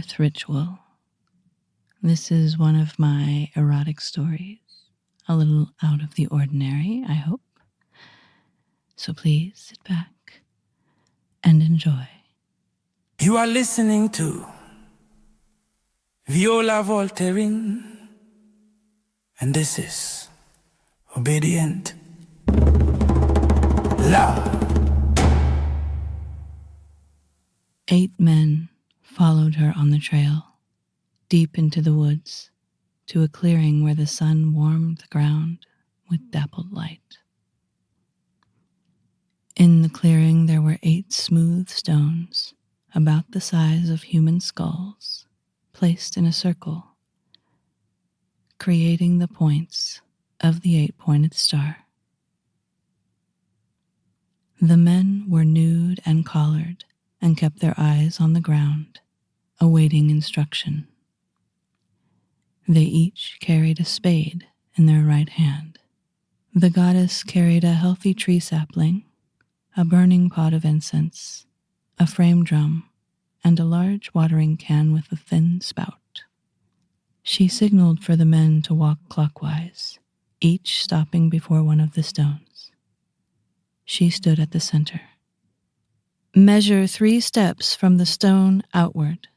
birth ritual. This is one of my erotic stories, a little out of the ordinary, I hope. So please sit back and enjoy. You are listening to Viola Voltaire, and this is Obedient Love. 8 men followed her on the trail, deep into the woods, to a clearing where the sun warmed the ground with dappled light. In the clearing there were 8 smooth stones, about the size of human skulls, placed in a circle, creating the points of the 8-pointed star. The men were nude and collared and kept their eyes on the ground, awaiting instruction. They each carried a spade in their right hand. The goddess carried a healthy tree sapling, a burning pot of incense, a frame drum, and a large watering can with a thin spout. She signaled for the men to walk clockwise, each stopping before one of the stones. She stood at the center. Measure 3 steps from the stone outward,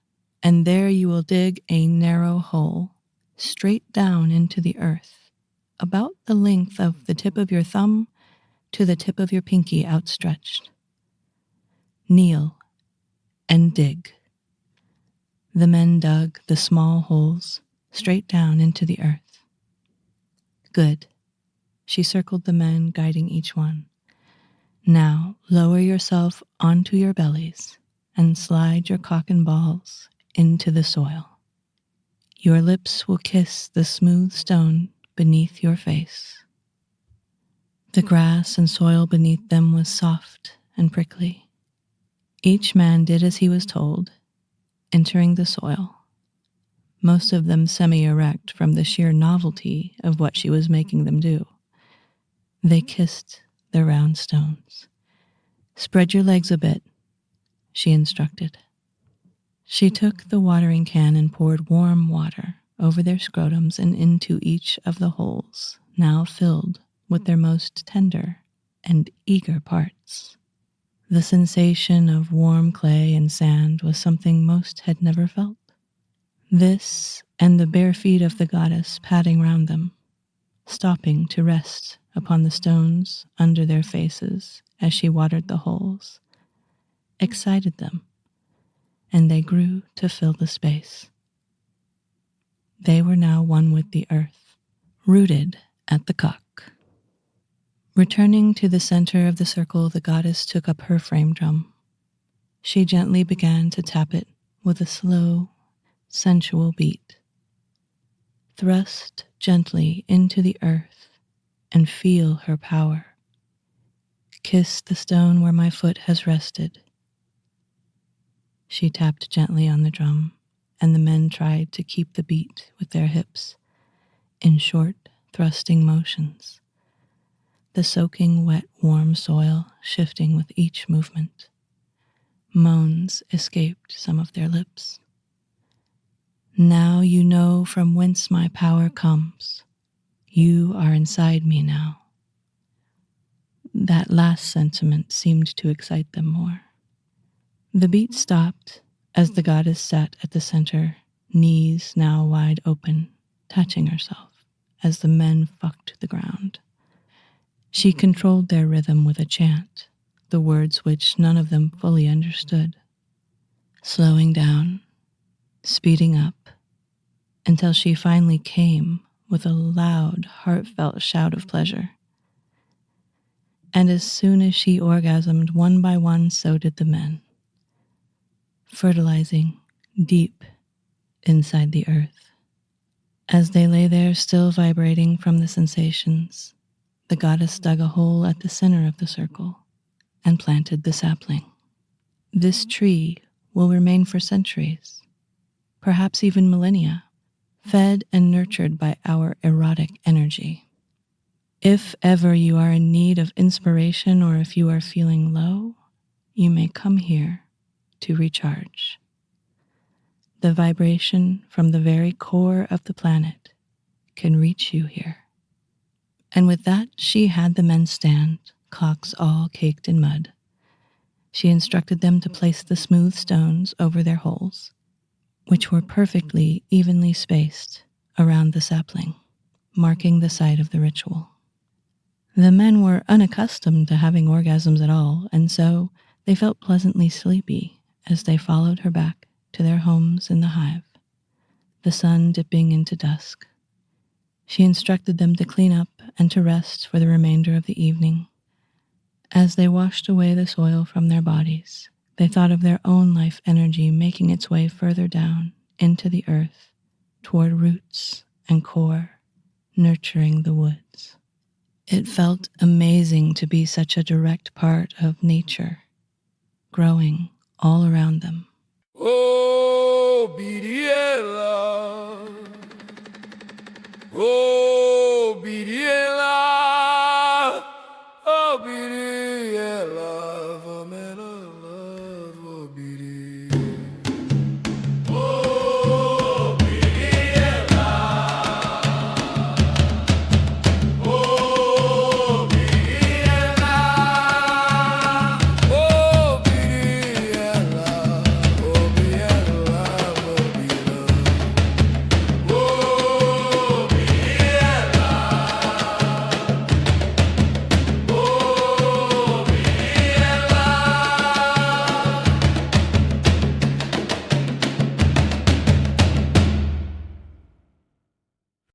and there you will dig a narrow hole straight down into the earth, about the length of the tip of your thumb to the tip of your pinky outstretched. Kneel and dig. The men dug the small holes straight down into the earth. Good. She circled the men, guiding each one. Now lower yourself onto your bellies and slide your cock and balls into the soil. Your lips will kiss the smooth stone beneath your face. The grass and soil beneath them was soft and prickly. Each man did as he was told, entering the soil, most of them semi-erect from the sheer novelty of what she was making them do. They kissed the round stones. Spread your legs a bit, she instructed. She took the watering can and poured warm water over their scrotums and into each of the holes, now filled with their most tender and eager parts. The sensation of warm clay and sand was something most had never felt. This and the bare feet of the goddess padding round them, stopping to rest upon the stones under their faces as she watered the holes, excited them, and they grew to fill the space. They were now one with the earth, rooted at the cock. Returning to the center of the circle, the goddess took up her frame drum. She gently began to tap it with a slow, sensual beat. Thrust gently into the earth and feel her power. Kiss the stone where my foot has rested. She tapped gently on the drum, and the men tried to keep the beat with their hips in short, thrusting motions, the soaking wet, warm soil shifting with each movement. Moans escaped some of their lips. Now you know from whence my power comes. You are inside me now. That last sentiment seemed to excite them more. The beat stopped as the goddess sat at the center, knees now wide open, touching herself as the men fucked the ground. She controlled their rhythm with a chant, the words which none of them fully understood, slowing down, speeding up, until she finally came with a loud, heartfelt shout of pleasure. And as soon as she orgasmed, one by one, so did the men, fertilizing deep inside the earth. As they lay there still vibrating from the sensations, the goddess dug a hole at the center of the circle and planted the sapling. This tree will remain for centuries, perhaps even millennia, fed and nurtured by our erotic energy. If ever you are in need of inspiration or if you are feeling low, you may come here to recharge. The vibration from the very core of the planet can reach you here. And with that, she had the men stand, cocks all caked in mud. She instructed them to place the smooth stones over their holes, which were perfectly evenly spaced around the sapling, marking the site of the ritual. The men were unaccustomed to having orgasms at all, and so they felt pleasantly sleepy as they followed her back to their homes in the hive, the sun dipping into dusk. She instructed them to clean up and to rest for the remainder of the evening. As they washed away the soil from their bodies, they thought of their own life energy making its way further down into the earth, toward roots and core, nurturing the woods. It felt amazing to be such a direct part of nature, growing all around them. Oh!